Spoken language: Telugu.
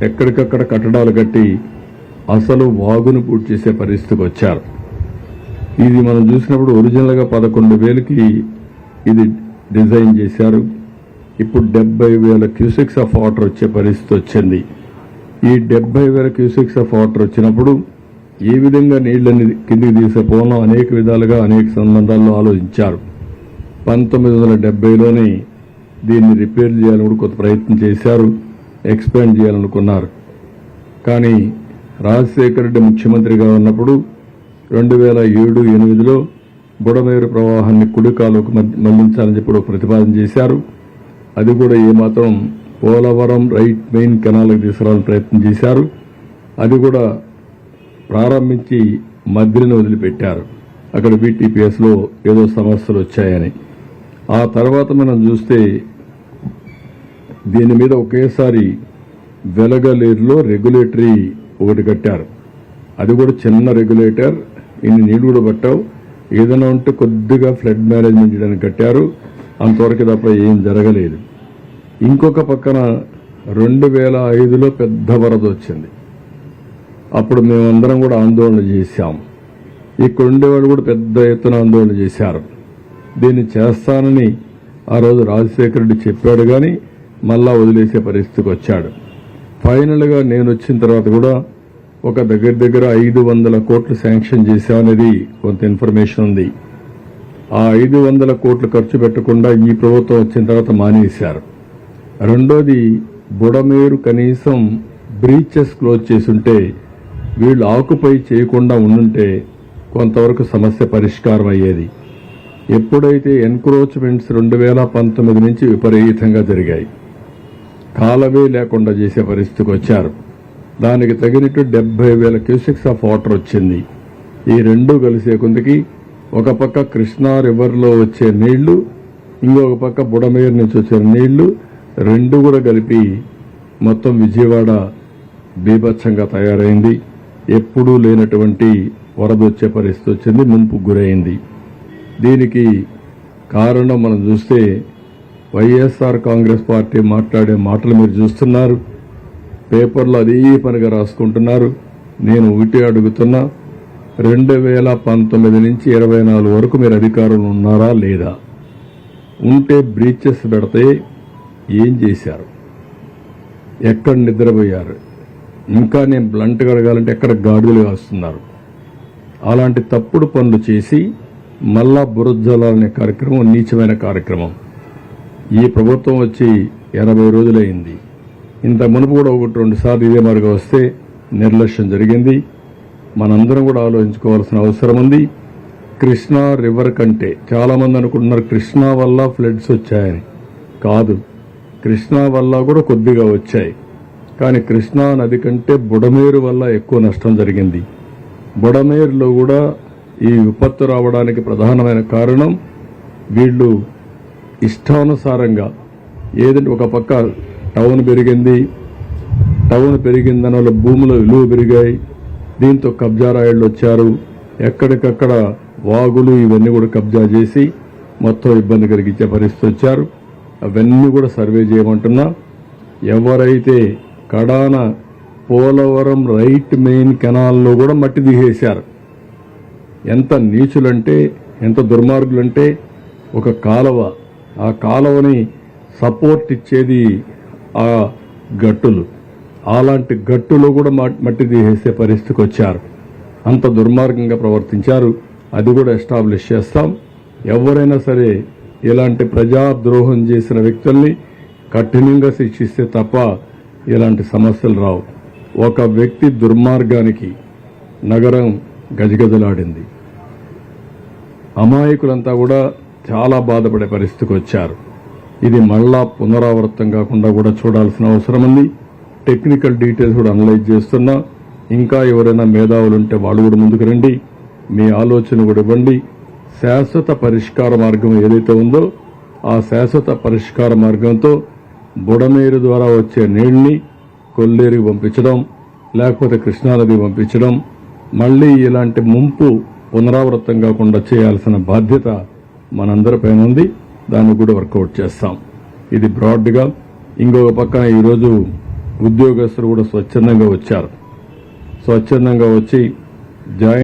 ఎక్కడికక్కడ కట్టడాలు కట్టి అసలు వాగును పూర్తి చేసే పరిస్థితికి వచ్చారు. ఇది మనం చూసినప్పుడు ఒరిజినల్గా 11,000కి ఇది డిజైన్ చేశారు. ఇప్పుడు 70,000 క్యూసెక్స్ ఆఫ్ వాటర్ వచ్చే పరిస్థితి వచ్చింది. ఈ 70,000 క్యూసెక్స్ ఆఫ్ వాటర్ వచ్చినప్పుడు ఏ విధంగా నీళ్లని కిందికి తీసేపోవడం అనేక విధాలుగా అనేక సందర్భాల్లో ఆలోచించారు. 1970లోనే దీన్ని రిపేర్ చేయాలని కొంత ప్రయత్నం చేశారు, ఎక్స్పాండ్ చేయాలనుకున్నారు. కానీ రాజశేఖర రెడ్డి ముఖ్యమంత్రిగా ఉన్నప్పుడు 2007-8లో బుడమేరు ప్రవాహాన్ని కుడి కాలువకు మళ్లించాలని చెప్పి ప్రతిపాదన చేశారు. అది కూడా ఏమాత్రం పోలవరం రైట్ మెయిన్ కెనాల్కి తీసుకురావాలని ప్రయత్నం చేశారు. అది కూడా ప్రారంభించి మధ్యలో వదిలిపెట్టారు. అక్కడ BTPSలో ఏదో సమస్యలు వచ్చాయని. ఆ తర్వాత మనం చూస్తే దీని మీద ఒకేసారి వెలగలేరులో రెగ్యులేటరీ ఒకటి కట్టారు. అది కూడా చిన్న రెగ్యులేటర్, ఇన్ని నీళ్లు కూడా పట్టావు, ఏదైనా ఉంటే కొద్దిగా ఫ్లడ్ మేనేజ్మెంట్ చేయడానికి కట్టారు. అంతవరకు తప్ప ఏం జరగలేదు. ఇంకొక పక్కన 2005లో పెద్ద వరద వచ్చింది. అప్పుడు మేమందరం కూడా ఆందోళన చేశాం. ఇక్కడ ఉండేవాళ్ళు కూడా పెద్ద ఎత్తున ఆందోళన చేశారు. దీన్ని చేస్తానని ఆ రోజు రాజశేఖర రెడ్డి చెప్పాడు, కానీ మళ్ళా వదిలేసే పరిస్థితికి వచ్చాడు. ఫైనల్గా నేను వచ్చిన తర్వాత కూడా ఒక దగ్గర 500 కోట్లు శాంక్షన్ చేశామనేది కొంత ఇన్ఫర్మేషన్ ఉంది. ఆ 500 కోట్లు ఖర్చు పెట్టకుండా ఈ ప్రభుత్వం వచ్చిన తర్వాత మానేశారు. రెండోది, బుడమేరు కనీసం బ్రీచెస్ క్లోజ్ చేసుంటే, వీళ్ళు ఆకుపై చేయకుండా ఉండుంటే కొంతవరకు సమస్య పరిష్కారం అయ్యేది. ఎప్పుడైతే ఎన్క్రోచ్మెంట్స్ 2019 నుంచి విపరీతంగా జరిగాయి, కాలవే లేకుండా చేసే పరిస్థితికి వచ్చారు. దానికి తగినట్టు 70,000 క్యూసెక్స్ ఆఫ్ వాటర్ వచ్చింది. ఈ రెండూ కలిసే కొందికి ఒక పక్క కృష్ణా రివర్లో వచ్చే నీళ్లు, ఇంకొక పక్క బుడమేరు నుంచి వచ్చే నీళ్లు, రెండు కూడా కలిపి మొత్తం విజయవాడ బీభత్సంగా తయారైంది. ఎప్పుడూ లేనటువంటి వరద వచ్చే పరిస్థితి వచ్చింది, ముంపుకు గురైంది. దీనికి కారణం మనం చూస్తే వైఎస్ఆర్ కాంగ్రెస్ పార్టీ మాట్లాడే మాటలు మీరు చూస్తున్నారు. పేపర్లో అదే పనిగా రాసుకుంటున్నారు. నేను ఒకటి అడుగుతున్నా, 2019 నుంచి 24 వరకు మీరు అధికారంలో ఉన్నారా లేదా? ఉంటే బ్రీచెస్ పెడితే ఏం చేశారు? ఎక్కడ నిద్రపోయారు? ఇంకా నేను బ్లంట్గా అడగాలంటే ఎక్కడ గాడిదలు కాస్తున్నారు? అలాంటి తప్పుడు పనులు చేసి మళ్ళా బురజలాలనే కార్యక్రమం నీచమైన కార్యక్రమం. ఈ ప్రభుత్వం వచ్చి 80 రోజులైంది. ఇంత మునుపు కూడా 1-2 సార్లు ఇదే మరుగా వస్తే నిర్లక్ష్యం జరిగింది. మనందరం కూడా ఆలోచించుకోవాల్సిన అవసరం ఉంది. కృష్ణా రివర్ కంటే చాలామంది అనుకుంటున్నారు కృష్ణా వల్ల ఫ్లడ్స్ వచ్చాయని. కాదు, కృష్ణా వల్ల కూడా కొద్దిగా వచ్చాయి. కానీ కృష్ణా నది కంటే బుడమేరు వల్ల ఎక్కువ నష్టం జరిగింది. బుడమేరులో కూడా ఈ విపత్తు రావడానికి ప్రధానమైన కారణం వీళ్ళు ఇష్టానుసారంగా ఏదంటే ఒక పక్క టౌన్ పెరిగింది, టౌన్ పెరిగిన వల్ల భూముల విలువ పెరిగాయి. దీంతో కబ్జా రాయుళ్ళు వచ్చారు. ఎక్కడికక్కడ వాగులు ఇవన్నీ కూడా కబ్జా చేసి మొత్తం ఇబ్బంది కలిగించే పరిస్థితి వచ్చారు. అవన్నీ కూడా సర్వే చేయమంటున్నా. ఎవరైతే కడాన పోలవరం రైట్ మెయిన్ కెనాల్లో కూడా మట్టి దిగేశారు. ఎంత నీచులంటే, ఎంత దుర్మార్గులంటే, ఒక కాలువ, ఆ కాలువని సపోర్ట్ ఇచ్చేది ఆ గట్టులు, అలాంటి గట్టులో కూడా మట్టి తీసేసే పరిస్థితికి వచ్చారు. అంత దుర్మార్గంగా ప్రవర్తించారు. అది కూడా ఎస్టాబ్లిష్ చేస్తాం. ఎవరైనా సరే ఇలాంటి ప్రజాద్రోహం చేసిన వ్యక్తుల్ని కఠినంగా శిక్షిస్తే తప్ప ఇలాంటి సమస్యలు రావు. ఒక వ్యక్తి దుర్మార్గానికి నగరం గజగజలాడింది. అమాయకులంతా కూడా చాలా బాధపడే పరిస్థితికి వచ్చారు. ఇది మళ్ళా పునరావృతం కాకుండా కూడా చూడాల్సిన అవసరం ఉంది. టెక్నికల్ డీటెయిల్స్ కూడా అనలైజ్ చేస్తున్నా. ఇంకా ఎవరైనా మేధావులు ఉంటే వాళ్ళు కూడా ముందుకు రండి, మీ ఆలోచన కూడా ఇవ్వండి. శాశ్వత పరిష్కార మార్గం ఏదైతే ఉందో ఆ శాశ్వత పరిష్కార మార్గంతో బుడమేరు ద్వారా వచ్చే నీళ్ళని కొల్లేరుకి పంపించడం, లేకపోతే కృష్ణానదికి పంపించడం, మళ్లీ ఇలాంటి ముంపు పునరావృతం కాకుండా చేయాల్సిన బాధ్యత మనందరిపైన ఉంది. దాన్ని కూడా వర్కౌట్ చేస్తాం. ఇది బ్రాడ్గా. ఇంకొక పక్కన ఈరోజు ఉద్యోగస్తులు కూడా స్వచ్ఛందంగా వచ్చారు. స్వచ్ఛందంగా వచ్చి జాయిన్